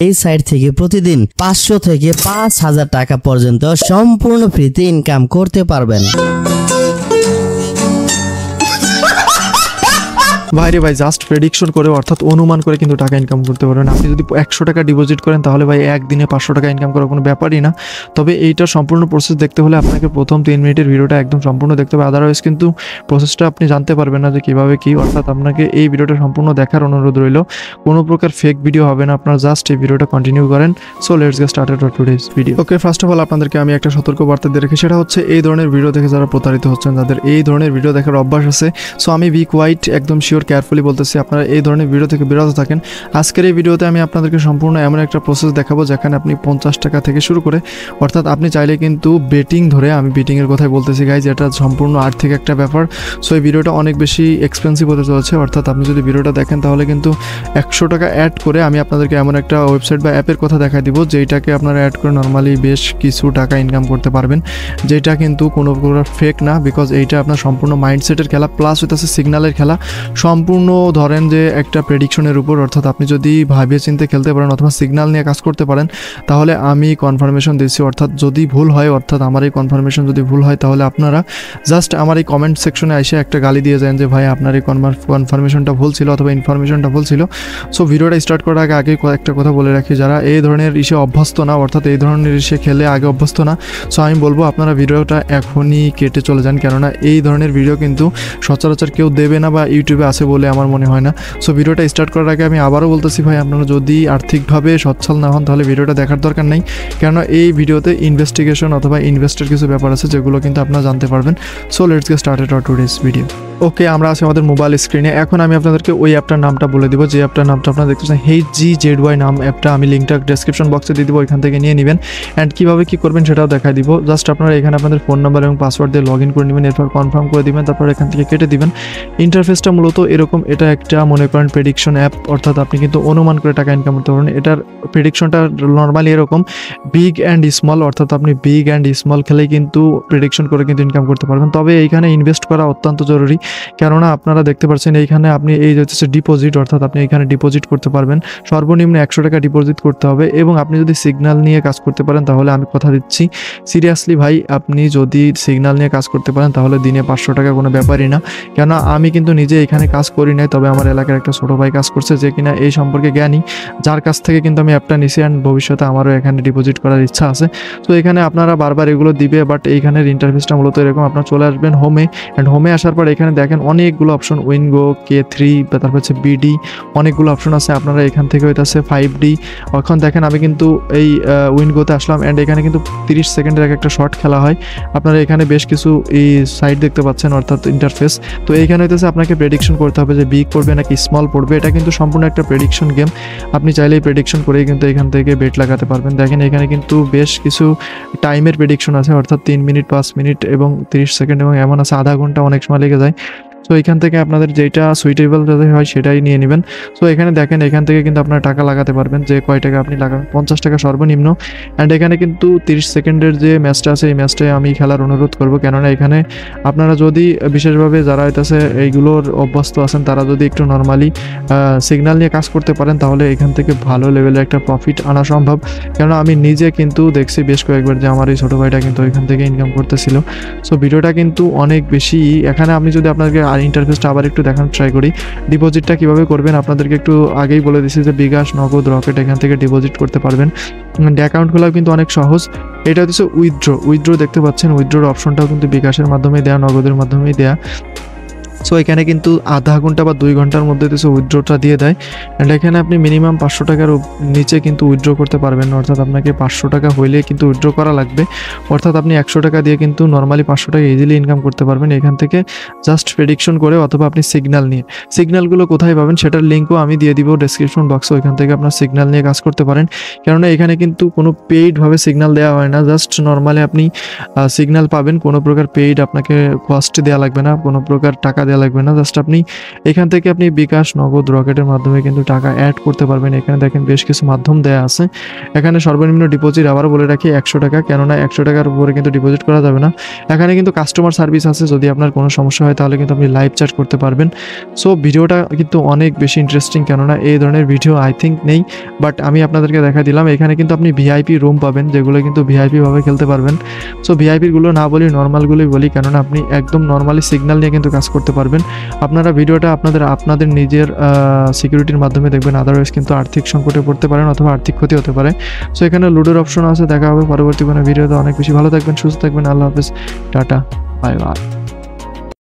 এই সাইট থেকে প্রতিদিন 500 থেকে 5000 টাকা পর্যন্ত সম্পূর্ণ ফ্রিতে ইনকাম করতে পারবেন। ভাইরে ভাই জাস্ট প্রেডিকশন করে অর্থাৎ অনুমান করে কিন্তু টাকা ইনকাম করতে পারবেন। আপনি যদি 100 টাকা ডিপোজিট করেন তাহলে ভাই একদিনে 500 টাকা ইনকাম করার কোনো ব্যাপারই না। তবে এইটার সম্পূর্ণ প্রসেস দেখতে হলে আপনাকে প্রথম 3 মিনিটের ভিডিওটা একদম সম্পূর্ণ দেখতে হবে, আদারওয়াইজ কিন্তু প্রসেসটা আপনি জানতে পারবেন না যে কীভাবে কী। অর্থাৎ আপনাকে এই ভিডিওটা সম্পূর্ণ দেখার অনুরোধ রইল, কোনো প্রকার ফেক ভিডিও হবে না, আপনার জাস্ট এই ভিডিওটা কন্টিনিউ করেন। So let's get started for today's video. Okay, first of all আপনাদেরকে আমি একটা সতর্ক বার্তা দিয়ে রাখি, সেটা হচ্ছে এই ধরনের ভিডিও দেখে যারা প্রতারিত হচ্ছেন, যাদের এই ধরনের ভিডিও দেখার অভ্যাস আছে, সো আমি বি কোয়াইট একদম শিওর কেয়ারফুলি বলতেছি আপনারা এই ধরনের ভিডিও থেকে বিরত থাকেন। আজকের এই ভিডিওতে আমি আপনাদেরকে সম্পূর্ণ এমন একটা প্রসেস দেখাবো যেখানে আপনি 50 টাকা থেকে শুরু করে, অর্থাৎ আপনি চাইলে কিন্তু বেটিং ধরে, আমি বেটিংয়ের কথাই বলতেছি গাইজ, এটা সম্পূর্ণ আর্থিক একটা ব্যাপার। সো এই ভিডিওটা অনেক বেশি এক্সপেন্সিভ হতে চলেছে, অর্থাৎ আপনি যদি ভিডিওটা দেখেন তাহলে কিন্তু 100 টাকা অ্যাড করে আমি আপনাদেরকে এমন একটা ওয়েবসাইট বা অ্যাপের কথা দেখা দিব যেটাকে আপনারা অ্যাড করে নর্মালি বেশ কিছু টাকা ইনকাম করতে পারবেন, যেটা কিন্তু কোনো প্রকার ফেক না। বিকজ এইটা আপনার সম্পূর্ণ মাইন্ডসেটের খেলা, প্লাস হইতেছে সিগন্যালের খেলা, সম্পূর্ণ ধরেন যে একটা প্রেডিকশনের উপর। অর্থাৎ আপনি যদি ভাবিয়ে চিন্তে খেলতে পারেন অথবা সিগন্যাল নিয়ে কাজ করতে পারেন তাহলে আমি কনফার্মেশন দিচ্ছি, অর্থাৎ যদি ভুল হয়, অর্থাৎ আমার এই কনফার্মেশন যদি ভুল হয় তাহলে আপনারা জাস্ট আমার এই কমেন্ট সেকশনে এসে একটা গালি দিয়ে যান যে ভাই আপনার এই কনফার্মেশনটা ভুল ছিল অথবা ইনফরমেশনটা ভুল ছিল। সো ভিডিওটা স্টার্ট করার আগে একটা কথা বলে রাখি, যারা এই ধরনের ইসে অভ্যস্ত না, অর্থাৎ এই ধরনের ইসে খেলে আগে অভ্যস্ত না, সো আমি বলবো আপনারা ভিডিওটা এখনই কেটে চলে যান, কেননা এই ধরনের ভিডিও কিন্তু সচরাচর কেউ দেবে না বা ইউটিউবে আছে বলে আমার মনে হয় না। সো ভিডিওটা স্টার্ট করার আগে আমি আবারও বলতেছি ভাই আপনারা যদি আর্থিকভাবে সচ্ছল না হন তাহলে ভিডিওটা দেখার দরকার নেই, কেননা এই ভিডিওতে ইনভেস্টিগেশন অথবা ইনভেস্টের কিছু ব্যাপার আছে যেগুলো কিন্তু আপনারা জানতে পারবেন। So let's get started for today's video. Okay, আমরা আছি আমাদের মোবাইল স্ক্রিনে। এখন আমি আপনাদেরকে ওই অ্যাপটার নামটা বলে দিব, যে অ্যাপটার নামটা আপনারা দেখতেছেন HGZY নাম অ্যাপটা, আমি লিঙ্কটা ডেসক্রিপশন বক্সে দিয়ে দিব, ওইখান থেকে নিয়ে নেবেন। অ্যান্ড কীভাবে কী করবেন সেটাও দেখাই দিব। জাস্ট আপনারা এখানে আপনাদের ফোন নাম্বার এবং পাসওয়ার্ড দিয়ে লগ ইন করে নেবেন, এরপর কনফার্ম করে দিবেন, তারপর এখান থেকে কেটে দিবেন। ইন্টারফেসটা মূলত এরকম, এটা একটা মনে করেন প্রেডিকশন অ্যাপ, অর্থাৎ আপনি কিন্তু অনুমান করে টাকা ইনকাম করতে পারেন। এটার প্রেডিকশনটা নর্মালি এরকম বিগ অ্যান্ড স্মল, অর্থাৎ আপনি বিগ অ্যান্ড স্মল খেলেই কিন্তু প্রেডিকশন করে কিন্তু ইনকাম করতে পারবেন। তবে এইখানে ইনভেস্ট করা অত্যন্ত জরুরি, কেননা আপনারা দেখতে পাচ্ছেন এইখানে আপনি এই হচ্ছে ডিপোজিট, অর্থাৎ আপনি এখানে ডিপোজিট করতে পারবেন, সর্বনিম্ন 100 টাকা ডিপোজিট করতে হবে। এবং আপনি যদি সিগন্যাল নিয়ে কাজ করতে পারেন তাহলে আমি কথা দিচ্ছি সিরিয়াসলি ভাই, আপনি যদি সিগন্যাল নিয়ে কাজ করতে পারেন তাহলে দিনে 500 টাকা কোনো ব্যাপারই না। কেন আমি কিন্তু নিজে এখানে কাজ করি নাই, তবে আমার এলাকার একটা ছোটো ভাই কাজ করছে যে কিনা এই সম্পর্কে জ্ঞানী, যার কাছ থেকে কিন্তু আমি অ্যাপটা নিছি। অ্যান্ড ভবিষ্যতে আমারও এখানে ডিপোজিট করার ইচ্ছা আছে। তো এখানে আপনারা বারবার এগুলো দিবে, বাট এইখানের ইন্টারফেসটা মূলত এরকম। আপনারা চলে আসবেন হোমে, অ্যান্ড হোমে আসার পর এখানে দেখেন অনেকগুলো অপশন, উইনগো, K3, তারপর হচ্ছে BD, অনেকগুলো অপশন আছে। আপনারা এখান থেকে হইতেছে 5D। এখন দেখেন আমি কিন্তু এই উইনগোতে আসলাম, অ্যান্ড এখানে কিন্তু 30 সেকেন্ডের একটা শর্ট খেলা হয়। আপনারা এখানে বেশ কিছু এই সাইট দেখতে পাচ্ছেন, অর্থাৎ ইন্টারফেস। তো এইখানে হইতেছে আপনাকে প্রেডিকশন করতে হবে যে বিগ পড়বে নাকি স্মল পড়বে। এটা কিন্তু সম্পূর্ণ একটা প্রেডিকশন গেম, আপনি চাইলেই প্রেডিকশন করেই কিন্তু এখান থেকে বেট লাগাতে পারবেন। দেখেন এখানে কিন্তু বেশ কিছু টাইমের প্রেডিকশন আছে, অর্থাৎ 3 মিনিট, 5 মিনিট এবং 30 সেকেন্ড, এবং এমন আছে আধা ঘন্টা, অনেক সময় লেগে যায়। সো এখান থেকে আপনাদের যেটা সুইটেবল যাতে হয় সেটাই নিয়ে নেবেন। সো এখানে দেখেন এখান থেকে কিন্তু আপনারা টাকা লাগাতে পারবেন, যে কয় টাকা আপনি লাগাবেন, 50 টাকা সর্বনিম্ন। অ্যান্ড এখানে কিন্তু 30 সেকেন্ডের যে ম্যাচটা আছে এই ম্যাচটায় আমি খেলার অনুরোধ করব, কেননা এখানে আপনারা যদি বিশেষভাবে যারা হইতেছে এইগুলোর অভ্যস্ত আছেন তারা যদি একটু নর্মালি সিগন্যাল নিয়ে কাজ করতে পারেন তাহলে এখান থেকে ভালো লেভেলের একটা প্রফিট আনা সম্ভব। কেননা আমি নিজে কিন্তু দেখছি বেশ কয়েকবার যে আমার এই ছোটো ভাইটা কিন্তু এখান থেকে ইনকাম করতেছিল। সো ভিডিওটা কিন্তু অনেক বেশি, এখানে আমি যদি আপনাদেরকে আর ইন্টারফেসটা আবার একটু দেখানোর ট্রাই করি। ডিপোজিটটা কীভাবে করবেন আপনাদেরকে একটু আগেই বলে দিচ্ছি, যে বিকাশ, নগদ, রকেট, এখান থেকে ডিপোজিট করতে পারবেন। অ্যাকাউন্ট খোলাও কিন্তু অনেক সহজ। এটা হচ্ছে উইথড্র দেখতে পাচ্ছেন, উইথড্রোর অপশনটাও কিন্তু বিকাশের মাধ্যমে দেয়া, নগদের মাধ্যমেই দেয়া। সো এখানে কিন্তু আধা ঘন্টা বা 2 ঘন্টার মধ্যে কিছু উইথড্রটা দিয়ে দেয়। অ্যান্ড এখানে আপনি মিনিমাম 500 টাকার নিচে কিন্তু উইথড্র করতে পারবেন না, অর্থাৎ আপনাকে 500 টাকা হইলে কিন্তু উইথড্র করা লাগবে। অর্থাৎ আপনি 100 টাকা দিয়ে কিন্তু নর্মালি 500 টাকা ইজিলি ইনকাম করতে পারবেন এখান থেকে, জাস্ট প্রেডিকশন করে অথবা আপনি সিগন্যাল নিয়ে। সিগন্যালগুলো কোথায় পাবেন সেটার লিঙ্কও আমি দিয়ে দিব ডেসক্রিপশন বক্সে, ওইখান থেকে আপনার সিগন্যাল নিয়ে কাজ করতে পারেন। কেননা এখানে কিন্তু কোনো পেইডভাবে সিগন্যাল দেওয়া হয় না, জাস্ট নর্মালি আপনি সিগন্যাল পাবেন, কোনো প্রকার পেইড আপনাকে কস্ট দেওয়া লাগবে না, কোনো প্রকার টাকা দেওয়া দেওয়া লাগবে না, জাস্ট আপনি এখান থেকে আপনি বিকাশ, নগদ, রকেটের মাধ্যমে কিন্তু টাকা অ্যাড করতে পারবেন। এখানে দেখেন বেশ কিছু মাধ্যম দেওয়া আছে। এখানে সর্বনিম্ন ডিপোজিট আবারও বলে রাখি 100 টাকা, কেননা 100 টাকার উপরে কিন্তু ডিপোজিট করা যাবে না। এখানে কিন্তু কাস্টমার সার্ভিস আছে, যদি আপনার কোনো সমস্যা হয় তাহলে কিন্তু আপনি লাইভ চ্যাট করতে পারবেন। সো ভিডিওটা কিন্তু অনেক বেশি ইন্টারেস্টিং, কেননা এই ধরনের ভিডিও আই থিঙ্ক নেই, বাট আমি আপনাদেরকে দেখা দিলাম। এখানে কিন্তু আপনি ভিআইপি রুম পাবেন, যেগুলো কিন্তু ভিআইপি ভাবে খেলতে পারবেন। সো ভিআইপিগুলো না বলি, নর্মালগুলোই বলি, কেননা আপনি একদম নর্মালি সিগন্যাল নিয়ে কিন্তু কাজ করতে পারবেন। আপনারা ভিডিওটা আপনাদের নিজের সিকিউরিটির মাধ্যমে দেখবেন, আদারওয়াইজ কিন্তু আর্থিক সংকটে পড়তে পারেন অথবা আর্থিক ক্ষতি হতে পারে। সো এখানে লুডোর অপশন আছে। দেখা হবে পরবর্তী কোনো ভিডিওতে। অনেক বেশি ভালো থাকবেন, সুস্থ থাকবেন। আল্লাহ হাফেজ, টাটা, বাই বাই।